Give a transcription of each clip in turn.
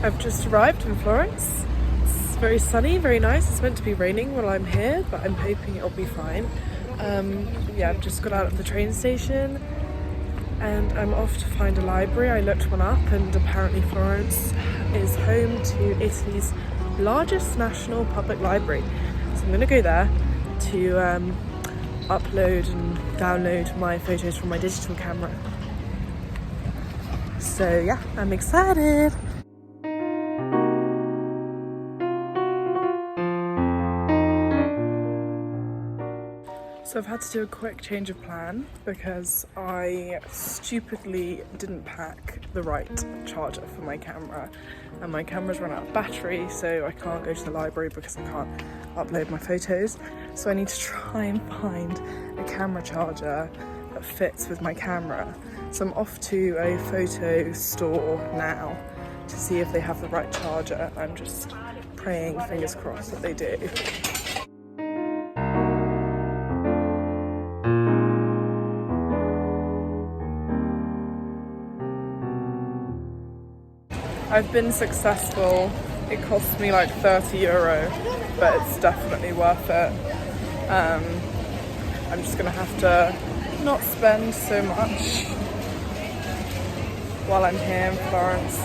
I've just arrived in Florence. It's very sunny, very nice. It's meant to be raining while I'm here, but I'm hoping it'll be fine. Yeah, I've just got out of the train station and I'm off to find a library. I looked one up and apparently Florence is home to Italy's largest national public library. So I'm gonna go there to upload and download my photos from my digital camera. So yeah, I'm excited. So I've had to do a quick change of plan because I stupidly didn't pack the right charger for my camera and my camera's run out of battery, so I can't go to the library because I can't upload my photos. So I need to try and find a camera charger that fits with my camera. So I'm off to a photo store now to see if they have the right charger. I'm just praying, fingers crossed, that they do. I've been successful. It cost me like €30, but it's definitely worth it. I'm just gonna have to not spend so much while I'm here in Florence,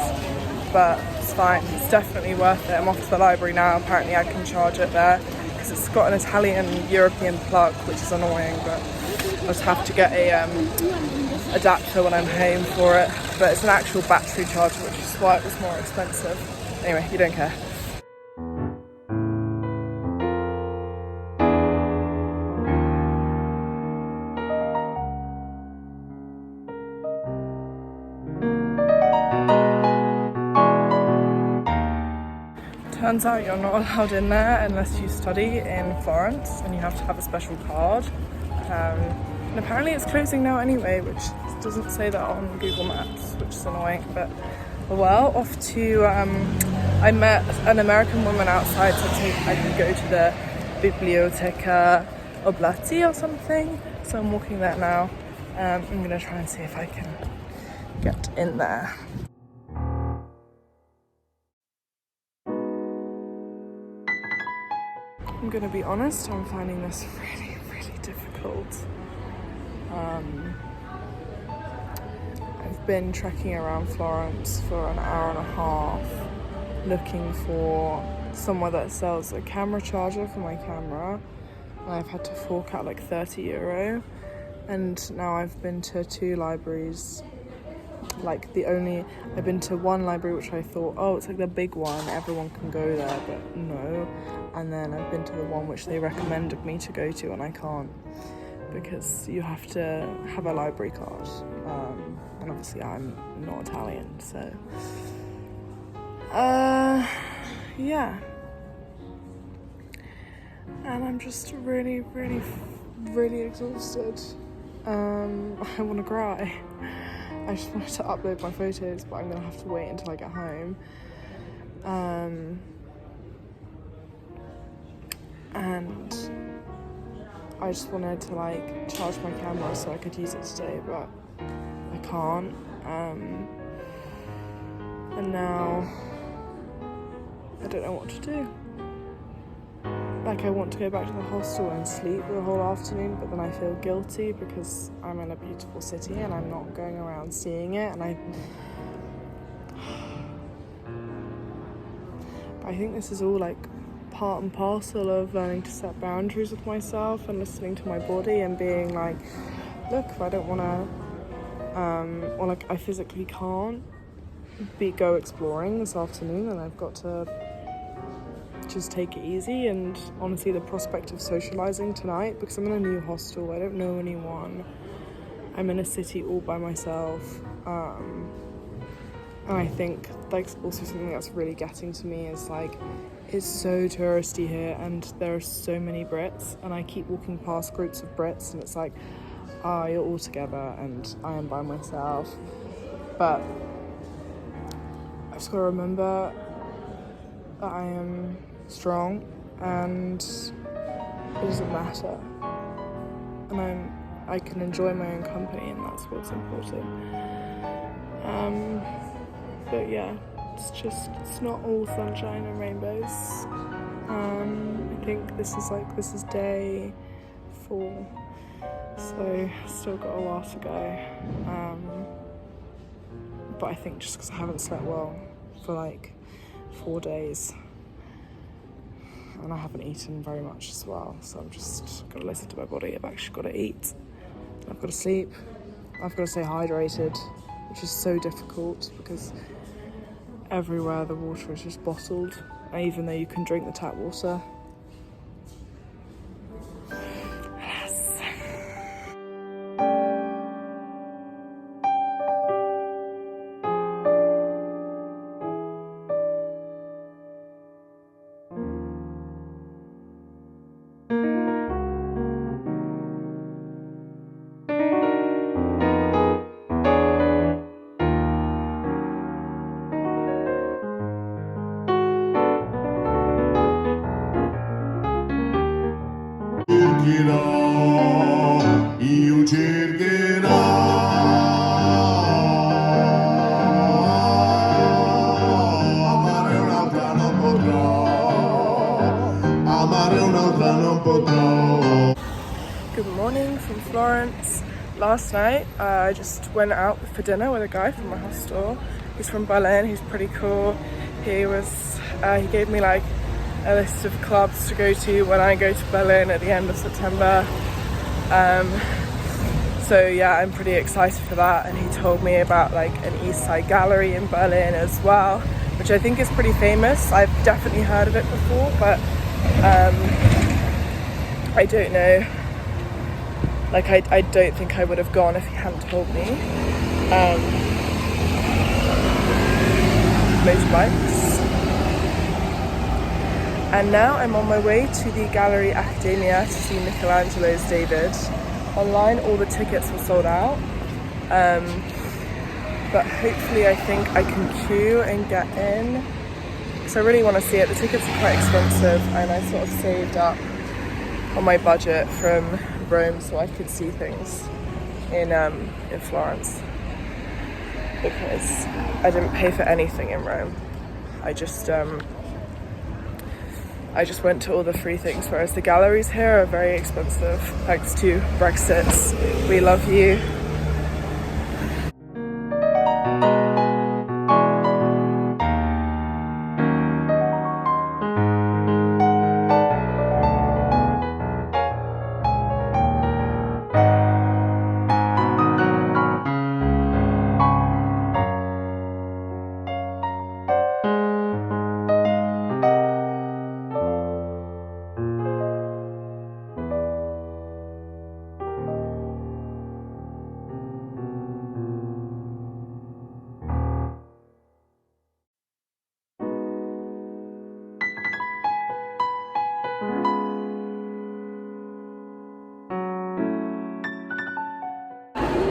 but it's fine, it's definitely worth it. I'm off to the library now. Apparently I can charge it there because it's got an Italian European plug, which is annoying, but I'll just have to get a adapter when I'm home for it. But it's an actual battery charger, which is why it was more expensive. Anyway, you don't care. Turns out you're not allowed in there unless you study in Florence and you have to have a special card. And apparently it's closing now anyway, which doesn't say that on Google Maps, which is annoying, but well, off to, I met an American woman outside, so I can go to the Biblioteca Oblati or something, so I'm walking there now. I'm gonna try and see if I can get in there. I'm gonna be honest, I'm finding this really, really difficult. I've been trekking around Florence for an hour and a half looking for somewhere that sells a camera charger for my camera, and I've had to fork out like €30, and now I've been to 2 libraries. I've been to one library which I thought, oh, it's like the big one, everyone can go there, but no. And then I've been to the one which they recommended me to go to, and I can't because you have to have a library card. And obviously I'm not Italian, so yeah. And I'm just really, really, really exhausted. I want to cry. I just wanted to upload my photos, but I'm gonna have to wait until I get home. And I just wanted to like charge my camera so I could use it today, but I can't. And now I don't know what to do. Like, I want to go back to the hostel and sleep the whole afternoon, but then I feel guilty because I'm in a beautiful city and I'm not going around seeing it, and I think this is all like part and parcel of learning to set boundaries with myself and listening to my body and being like, look, if I don't want to, or like I physically can't go exploring this afternoon, and I've got to just take it easy. And honestly, the prospect of socializing tonight, because I'm in a new hostel, I don't know anyone, I'm in a city all by myself, and I think like also something that's really getting to me is like, it's so touristy here and there are so many Brits, and I keep walking past groups of Brits and it's like, you're all together and I am by myself. But I've just got to remember that I am strong and it doesn't matter, and I can enjoy my own company, and that's what's important. But yeah, it's not all sunshine and rainbows. I think this is day 4, so still got a while to go. But I think just because I haven't slept well for like 4 days, and I haven't eaten very much as well, so I'm just gotta listen to my body. I've actually got to eat, I've got to sleep, I've got to stay hydrated, which is so difficult because everywhere the water is just bottled, even though you can drink the tap water. Yes. Io cercherò amare un'altra non potrò, amare un'altra non potrò. Good morning from Florence. Last night I just went out for dinner with a guy from my hostel. He's from Berlin, he's pretty cool. He gave me like a list of clubs to go to when I go to Berlin at the end of September. So yeah, I'm pretty excited for that. And he told me about like an East Side gallery in Berlin as well, which I think is pretty famous. I've definitely heard of it before, but I don't know. Like I don't think I would have gone if he hadn't told me. Motorbikes. And now I'm on my way to the Gallery Accademia to see Michelangelo's David. Online all the tickets were sold out, but hopefully I think I can queue and get in, because I really want to see it. The tickets are quite expensive, and I sort of saved up on my budget from Rome so I could see things in Florence, because I didn't pay for anything in Rome. I just went to all the free things, whereas the galleries here are very expensive, thanks to Brexit. We love you.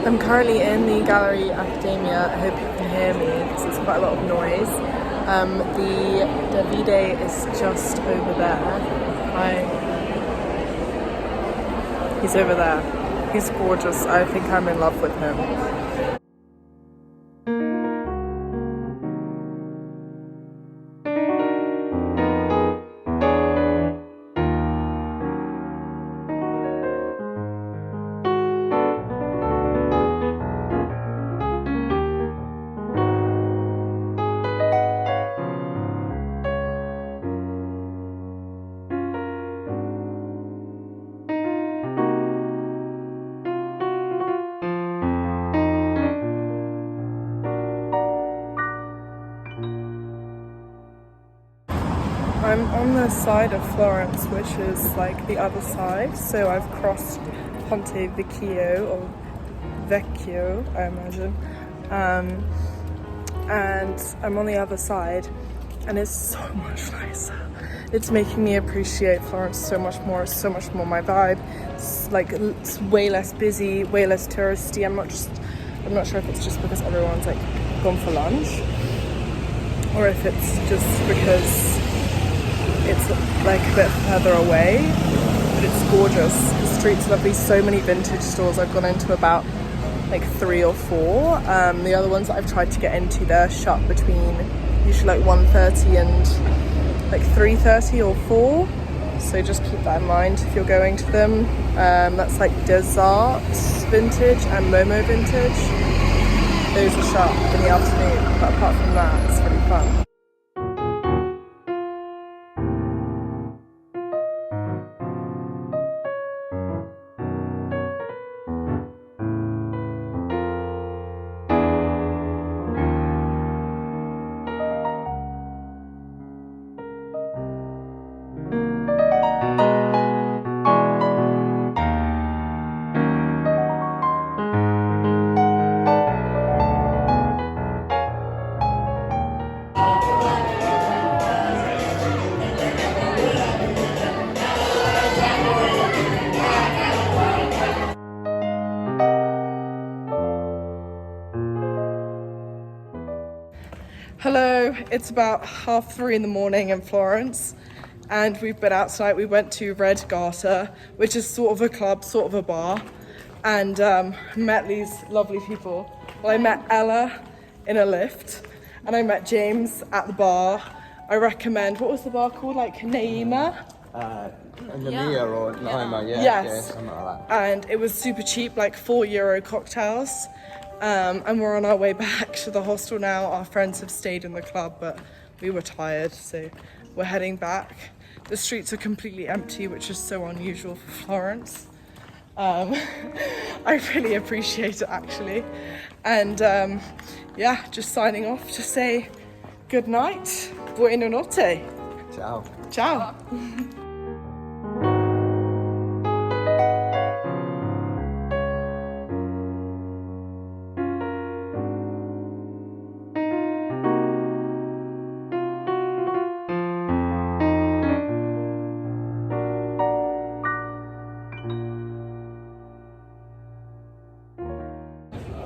I'm currently in the Gallery Accademia. I hope you can hear me because there's quite a lot of noise. The Davide is just over there. He's over there. He's gorgeous. I think I'm in love with him. I'm on the side of Florence, which is like the other side, so I've crossed Ponte Vecchio, or Vecchio, I imagine, and I'm on the other side, and it's so much nicer. It's making me appreciate Florence so much more my vibe. It's way less busy, way less touristy. I'm not sure if it's just because everyone's like gone for lunch, or if it's just because it's like a bit further away, but it's gorgeous. The street's lovely, so many vintage stores. I've gone into about like 3 or 4. The other ones that I've tried to get into, they're shut between usually like 1:30 and like 3:30 or 4. So just keep that in mind if you're going to them. That's like Desserts Vintage and Momo Vintage. Those are sharp in the afternoon, but apart from that, it's really fun. Hello, it's about 3:30 in the morning in Florence, and we've been out tonight. We went to Red Garter, which is sort of a club, sort of a bar, and met these lovely people. Well, I met Ella in a lift, and I met James at the bar. I recommend, what was the bar called, like naima? Naima or naima, yeah. Yes. Yeah, something like that. And it was super cheap, like €4 cocktails. And we're on our way back to the hostel now. Our friends have stayed in the club, but we were tired, so we're heading back. The streets are completely empty, which is so unusual for Florence. I really appreciate it, actually. And yeah, just signing off to say good night. Buonanotte. Ciao. Ciao.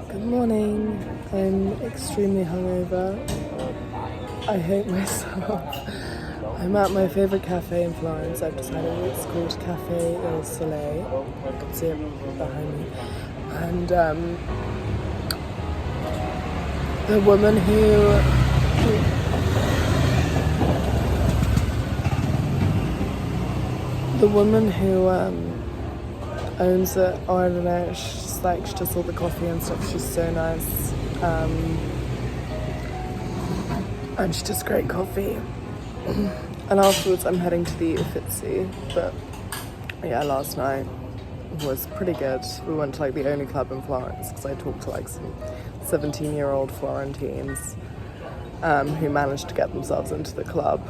Good morning. I'm extremely hungover. I hate myself. I'm at my favourite cafe in Florence. I've decided it's called Caffè il Solè. You can see it behind me. And the woman who owns it, or I don't know, she's like, she does all the coffee and stuff. She's so nice. And she does great coffee. And afterwards I'm heading to the Uffizi, but yeah, last night was pretty good. We went to like the only club in Florence, because I talked to like some 17-year-old Florentines who managed to get themselves into the club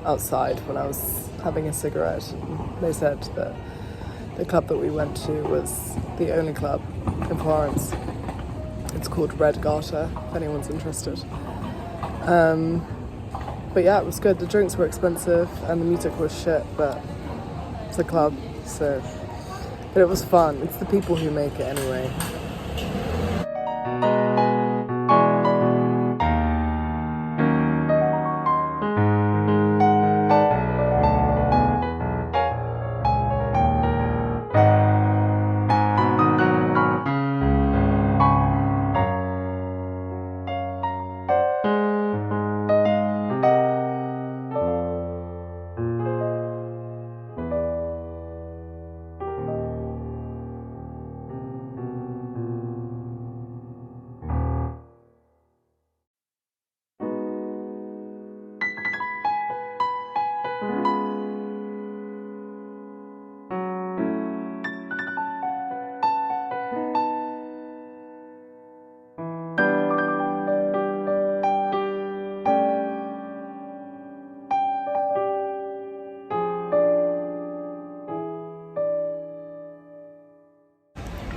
outside when I was having a cigarette. And they said that the club that we went to was the only club in Florence. It's called Red Garter, if anyone's interested. But yeah, it was good. The drinks were expensive and the music was shit, but it's a club, so. But it was fun. It's the people who make it anyway.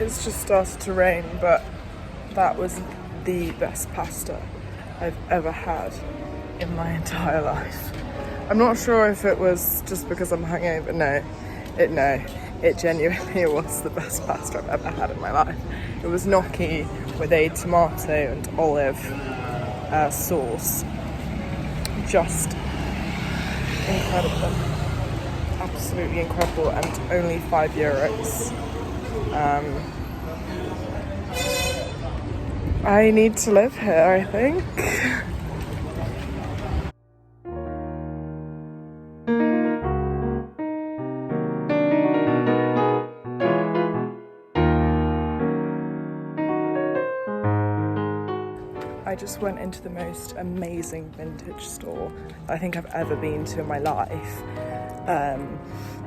It's just started to rain, but that was the best pasta I've ever had in my entire life. I'm not sure if it was just because I'm hungover. No, it genuinely was the best pasta I've ever had in my life. It was gnocchi with a tomato and olive sauce. Just incredible. Absolutely incredible, and only €5. I need to live here, I think. I just went into the most amazing vintage store I think I've ever been to in my life.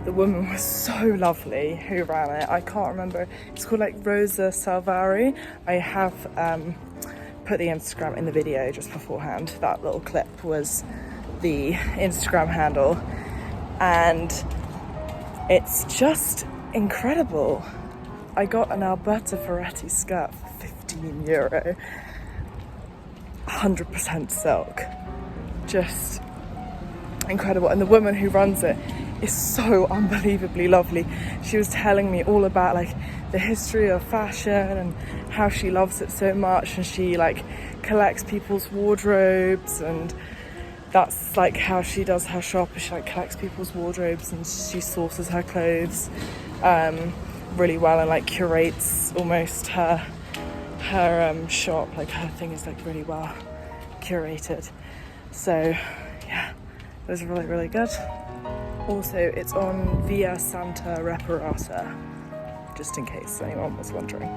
The woman was so lovely who ran it. I can't remember. It's called like Rosa Salvari. I have put the Instagram in the video just beforehand. That little clip was the Instagram handle, and it's just incredible. I got an Alberta Ferretti skirt for €15, 100% silk, just incredible. And the woman who runs it is so unbelievably lovely. She was telling me all about like the history of fashion and how she loves it so much, and she like collects people's wardrobes, and that's like how she does her shop. She like collects people's wardrobes and she sources her clothes really well, and like curates almost her shop. Like her thing is like really well curated. So yeah, it was really, really good. Also, it's on Via Santa Reparata, just in case anyone was wondering.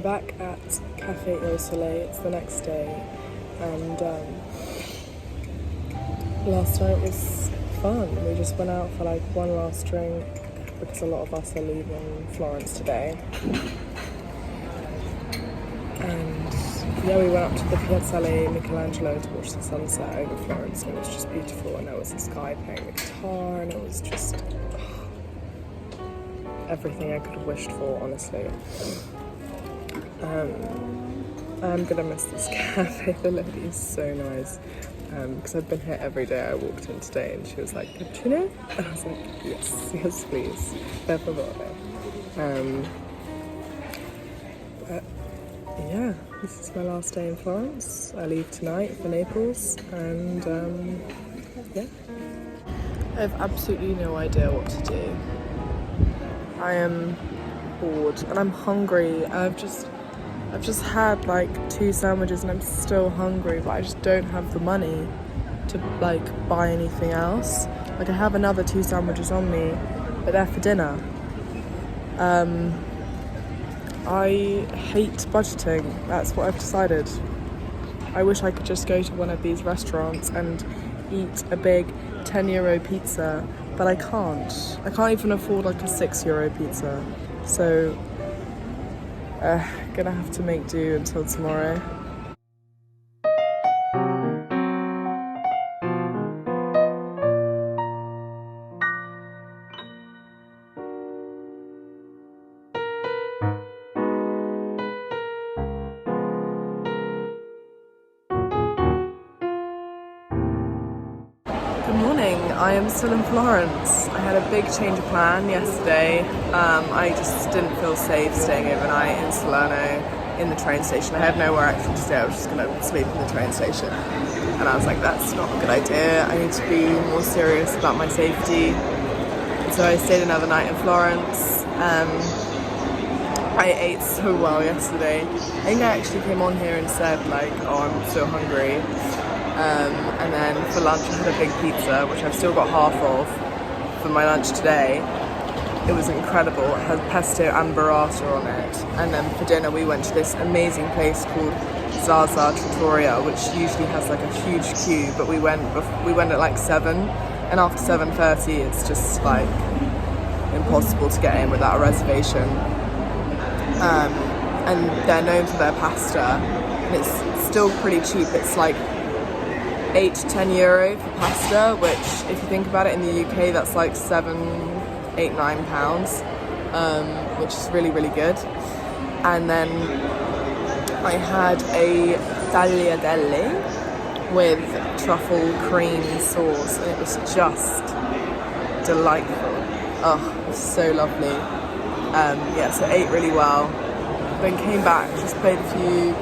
Back at Caffè Solè, it's the next day, and last night was fun. We just went out for like one last drink because a lot of us are leaving Florence today, and yeah, we went up to the piazzale Michelangelo to watch the sunset over Florence, and it was just beautiful. And there was this guy playing the guitar, and it was just everything I could have wished for, honestly. I'm gonna miss this cafe. The lady is so nice, because I've been here every day. I walked in today and she was like, cappuccino? And I was like, yes please, per favore. But yeah, this is my last day in Florence. I leave tonight for Naples, and yeah. I have absolutely no idea what to do. I am bored and I'm hungry. I've just had like 2 sandwiches and I'm still hungry, but I just don't have the money to like buy anything else. Like I have another 2 sandwiches on me, but they're for dinner. I hate budgeting. That's what I've decided. I wish I could just go to one of these restaurants and eat a big €10 pizza, but I can't. I can't even afford like a €6 pizza. So gonna have to make do until tomorrow. Good morning, I am still in Florence. I had a big change of plan yesterday. I just didn't feel safe staying overnight in Salerno in the train station. I had nowhere actually to stay. I was just going to sleep in the train station. And I was like, that's not a good idea. I need to be more serious about my safety. So I stayed another night in Florence. I ate so well yesterday. I think I actually came on here and said like, oh, I'm so hungry. And then for lunch I had a big pizza, which I've still got half of for my lunch today. It was incredible. It had pesto and burrata on it. And then for dinner we went to this amazing place called Zaza Trattoria, which usually has like a huge queue, but we went at like 7, and after 7:30 it's just like impossible to get in without a reservation. And they're known for their pasta, and it's still pretty cheap. It's like €8 to €10 for pasta, which if you think about it in the UK that's like £7, £8, £9, which is really, really good. And then I had a tagliatelle with truffle cream sauce, and it was just delightful. Oh, so lovely. Yeah, so ate really well. Then came back, just played a few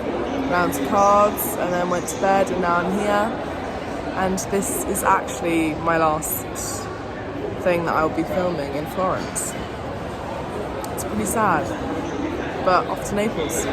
rounds of cards, and then went to bed, and now I'm here. And this is actually my last thing that I will be filming in Florence. It's pretty sad, but off to Naples.